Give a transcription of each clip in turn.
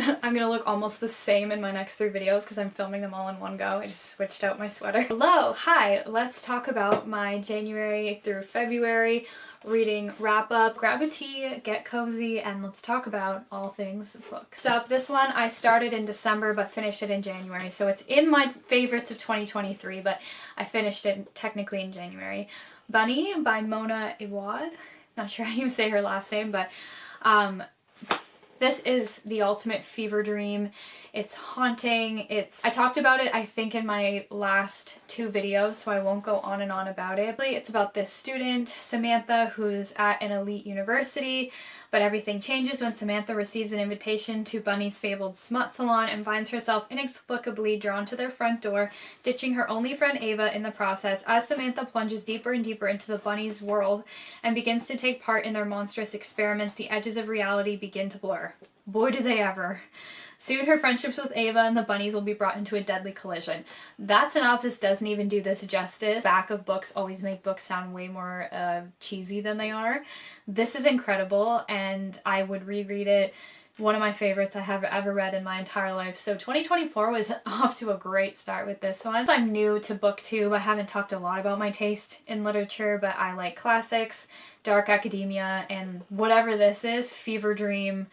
I'm gonna look almost the same in my next 3 videos because I'm filming them all in one go. I just switched out my sweater. Hello, hi, let's talk about my January through February reading wrap up. Grab a tea, get cozy, and let's talk about all things book stuff. This one I started in December but finished it in January, so it's in my favorites of 2023, but I finished it technically in January. Bunny by Mona Awad. Not sure how you say her last name, but this is the ultimate fever dream. It's haunting. I talked about it, I think, in my last 2 videos, so I won't go on and on about it. It's about this student, Samantha, who's at an elite university, but everything changes when Samantha receives an invitation to Bunny's fabled smut salon and finds herself inexplicably drawn to their front door, ditching her only friend Ava in the process. As Samantha plunges deeper and deeper into the Bunny's world and begins to take part in their monstrous experiments, the edges of reality begin to blur. Boy, do they ever. Soon her friendships with Ava and the bunnies will be brought into a deadly collision. That synopsis doesn't even do this justice. Back of books always make books sound way more cheesy than they are. This is incredible, and I would reread it. One of my favorites I have ever read in my entire life. So 2024 was off to a great start with this one. I'm new to booktube. I haven't talked a lot about my taste in literature, but I like classics, dark academia, and whatever this is, fever dream,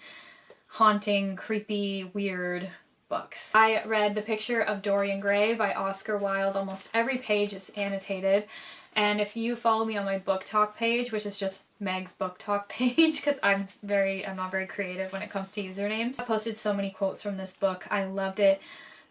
haunting, creepy, weird books. I read The Picture of Dorian Gray by Oscar Wilde. Almost every page is annotated. And if you follow me on my book talk page, which is just Meg's book talk page, because I'm not very creative when it comes to usernames. I posted so many quotes from this book. I loved it.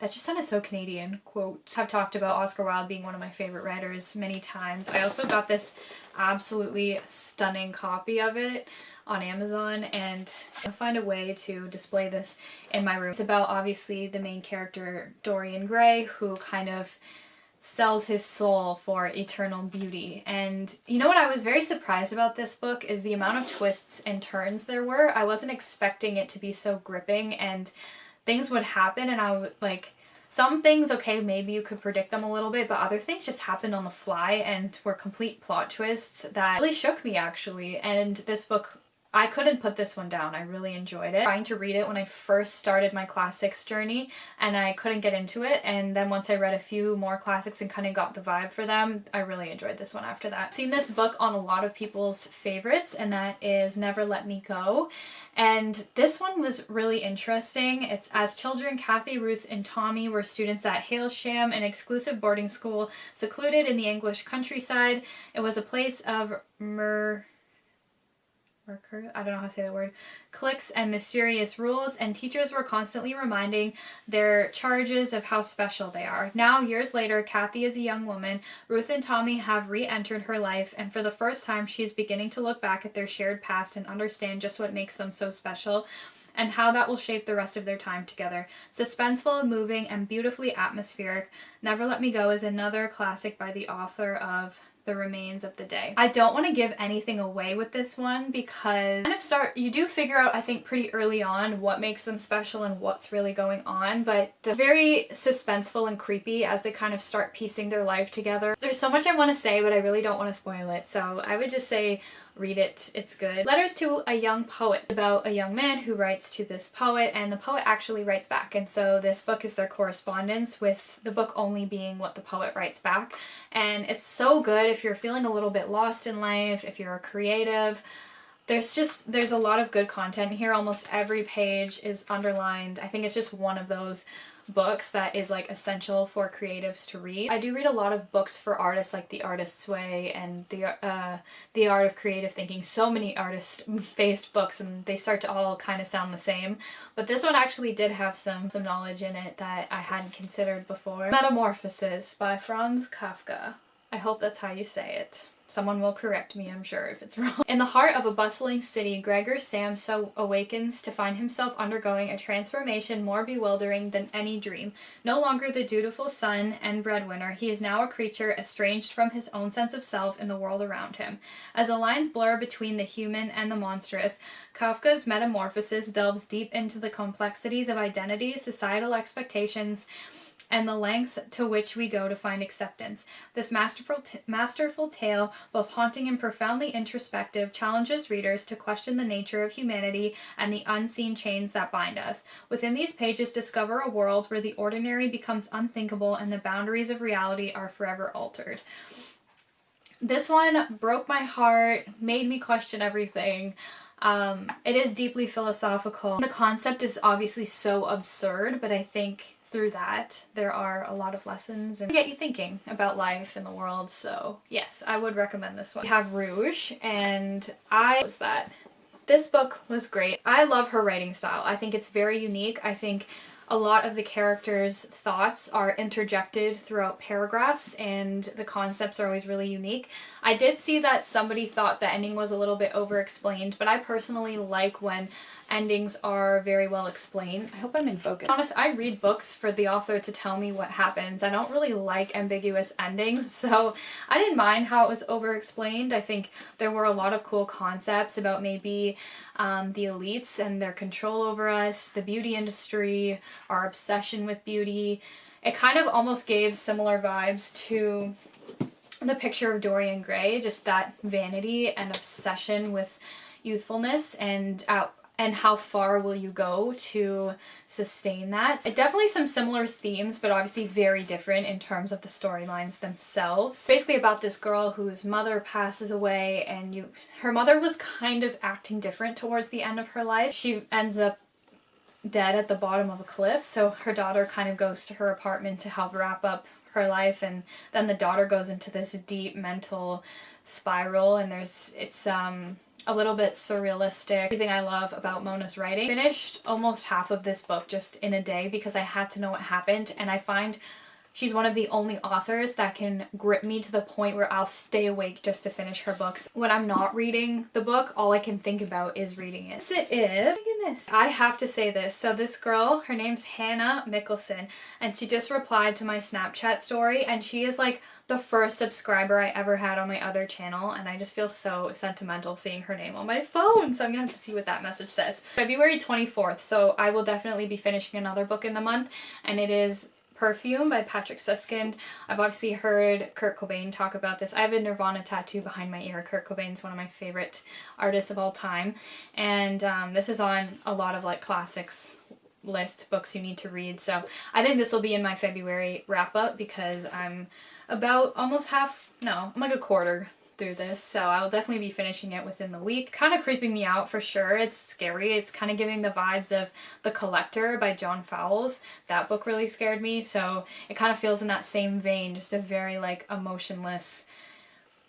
That just sounded so Canadian. Quote. I've talked about Oscar Wilde being one of my favorite writers many times. I also got this absolutely stunning copy of it on Amazon, and I'll find a way to display this in my room. It's about, obviously, the main character Dorian Gray, who kind of sells his soul for eternal beauty. And you know what I was very surprised about this book is the amount of twists and turns there were. I wasn't expecting it to be so gripping, and things would happen and I would like, some things, okay, maybe you could predict them a little bit, but other things just happened on the fly and were complete plot twists that really shook me, actually. And this book, I couldn't put this one down. I really enjoyed it. Trying to read it when I first started my classics journey, and I couldn't get into it, and then once I read a few more classics and kind of got the vibe for them, I really enjoyed this one after that. I've seen this book on a lot of people's favorites, and that is Never Let Me Go. And this one was really interesting. It's as children, Kathy, Ruth, and Tommy were students at Hailsham, an exclusive boarding school secluded in the English countryside. It was a place of I don't know how to say the word, cliques and mysterious rules, and teachers were constantly reminding their charges of how special they are. Now, years later, Kathy is a young woman. Ruth and Tommy have re-entered her life, and for the first time, she is beginning to look back at their shared past and understand just what makes them so special, and how that will shape the rest of their time together. Suspenseful, moving, and beautifully atmospheric, Never Let Me Go is another classic by the author of The Remains of the Day. I don't want to give anything away with this one because you do figure out, I think, pretty early on what makes them special and what's really going on, but they're very suspenseful and creepy as they kind of start piecing their life together. There's so much I want to say, but I really don't want to spoil it, so I would just say read it. It's good. Letters to a Young Poet, about a young man who writes to this poet, and the poet actually writes back, and so this book is their correspondence, with the book only being what the poet writes back. And it's so good if you're feeling a little bit lost in life, if you're a creative. There's a lot of good content here. Almost every page is underlined. I think it's just one of those books that is like essential for creatives to read. I do read a lot of books for artists, like The Artist's Way and The Art of Creative Thinking. So many artist-based books, and they start to all kind of sound the same. But this one actually did have some knowledge in it that I hadn't considered before. Metamorphosis by Franz Kafka. I hope that's how you say it. Someone will correct me, I'm sure, if it's wrong. In the heart of a bustling city, Gregor Samsa awakens to find himself undergoing a transformation more bewildering than any dream. No longer the dutiful son and breadwinner, he is now a creature estranged from his own sense of self in the world around him. As the lines blur between the human and the monstrous, Kafka's Metamorphosis delves deep into the complexities of identity, societal expectations, and the lengths to which we go to find acceptance. This masterful tale, both haunting and profoundly introspective, challenges readers to question the nature of humanity and the unseen chains that bind us. Within these pages, discover a world where the ordinary becomes unthinkable and the boundaries of reality are forever altered. This one broke my heart, made me question everything. It is deeply philosophical. The concept is obviously so absurd, but I think through that there are a lot of lessons and get you thinking about life and the world. So yes, I would recommend this one. We have Rouge, and this book was great. I love her writing style. I think it's very unique. I think a lot of the characters' thoughts are interjected throughout paragraphs, and the concepts are always really unique. I did see that somebody thought the ending was a little bit over-explained, but I personally like when endings are very well explained. I hope I'm in focus. Honestly, I read books for the author to tell me what happens. I don't really like ambiguous endings, so I didn't mind how it was over-explained. I think there were a lot of cool concepts about maybe the elites and their control over us, the beauty industry, our obsession with beauty. It kind of almost gave similar vibes to The Picture of Dorian Gray, just that vanity and obsession with youthfulness and how far will you go to sustain that. It definitely some similar themes, but obviously very different in terms of the storylines themselves. Basically about this girl whose mother passes away, and her mother was kind of acting different towards the end of her life. She ends up dead at the bottom of a cliff, so her daughter kind of goes to her apartment to help wrap up her life, and then the daughter goes into this deep mental spiral, and it's a little bit surrealistic. Everything I love about Mona's writing. Finished almost half of this book just in a day because I had to know what happened, and I find she's one of the only authors that can grip me to the point where I'll stay awake just to finish her books. When I'm not reading the book, all I can think about is reading it. Yes, it is. Oh my goodness. I have to say this. So this girl, her name's Hannah Mickelson, and she just replied to my Snapchat story, and she is like the first subscriber I ever had on my other channel, and I just feel so sentimental seeing her name on my phone, so I'm gonna have to see what that message says. February 24th, so I will definitely be finishing another book in the month, and it is Perfume by Patrick Suskind. I've obviously heard Kurt Cobain talk about this. I have a Nirvana tattoo behind my ear. Kurt Cobain's one of my favorite artists of all time, and this is on a lot of like classics lists, books you need to read, so I think this will be in my February wrap up because I'm about I'm like a quarter through this, so I'll definitely be finishing it within the week. Kind of creeping me out for sure. It's scary. It's kind of giving the vibes of The Collector by John Fowles. That book really scared me, so it kind of feels in that same vein, just a very like emotionless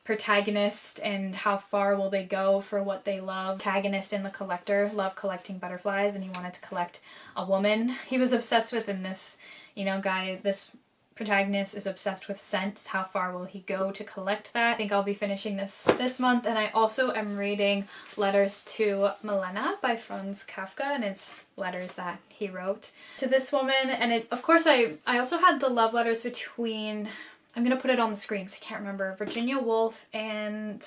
protagonist, and how far will they go for what they love. Protagonist in The Collector loved collecting butterflies, and he wanted to collect a woman he was obsessed with, and this this protagonist is obsessed with scents. How far will he go to collect that? I think I'll be finishing this month, and I also am reading Letters to Milena by Franz Kafka, and it's letters that he wrote to this woman. And of course I also had the love letters between, I'm gonna put it on the screen because I can't remember, Virginia Woolf and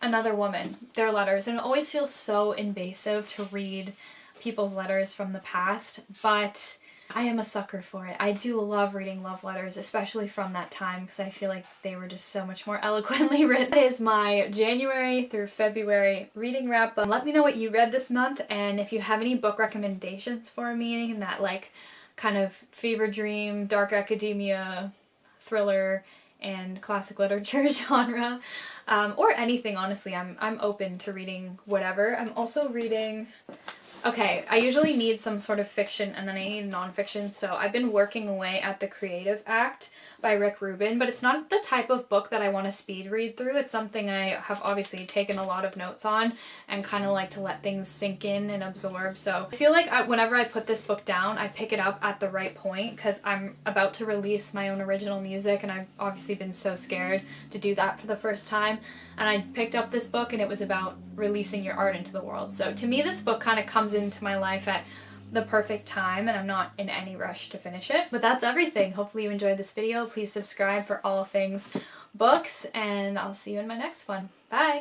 another woman, their letters, and it always feels so invasive to read people's letters from the past, but I am a sucker for it. I do love reading love letters, especially from that time, because I feel like they were just so much more eloquently written. That is my January through February reading wrap up. Let me know what you read this month, and if you have any book recommendations for me in that like kind of fever dream, dark academia, thriller, and classic literature genre, or anything, honestly. I'm open to reading whatever. I'm also reading... Okay, I usually need some sort of fiction and then I need nonfiction, so I've been working away at The Creative Act by Rick Rubin, but it's not the type of book that I want to speed read through. It's something I have obviously taken a lot of notes on and kind of like to let things sink in and absorb. So I feel like whenever I put this book down, I pick it up at the right point because I'm about to release my own original music, and I've obviously been so scared to do that for the first time. And I picked up this book and it was about releasing your art into the world. So to me, this book kind of comes into my life at the perfect time, and I'm not in any rush to finish it. But that's everything. Hopefully you enjoyed this video. Please subscribe for all things books, and I'll see you in my next one. Bye!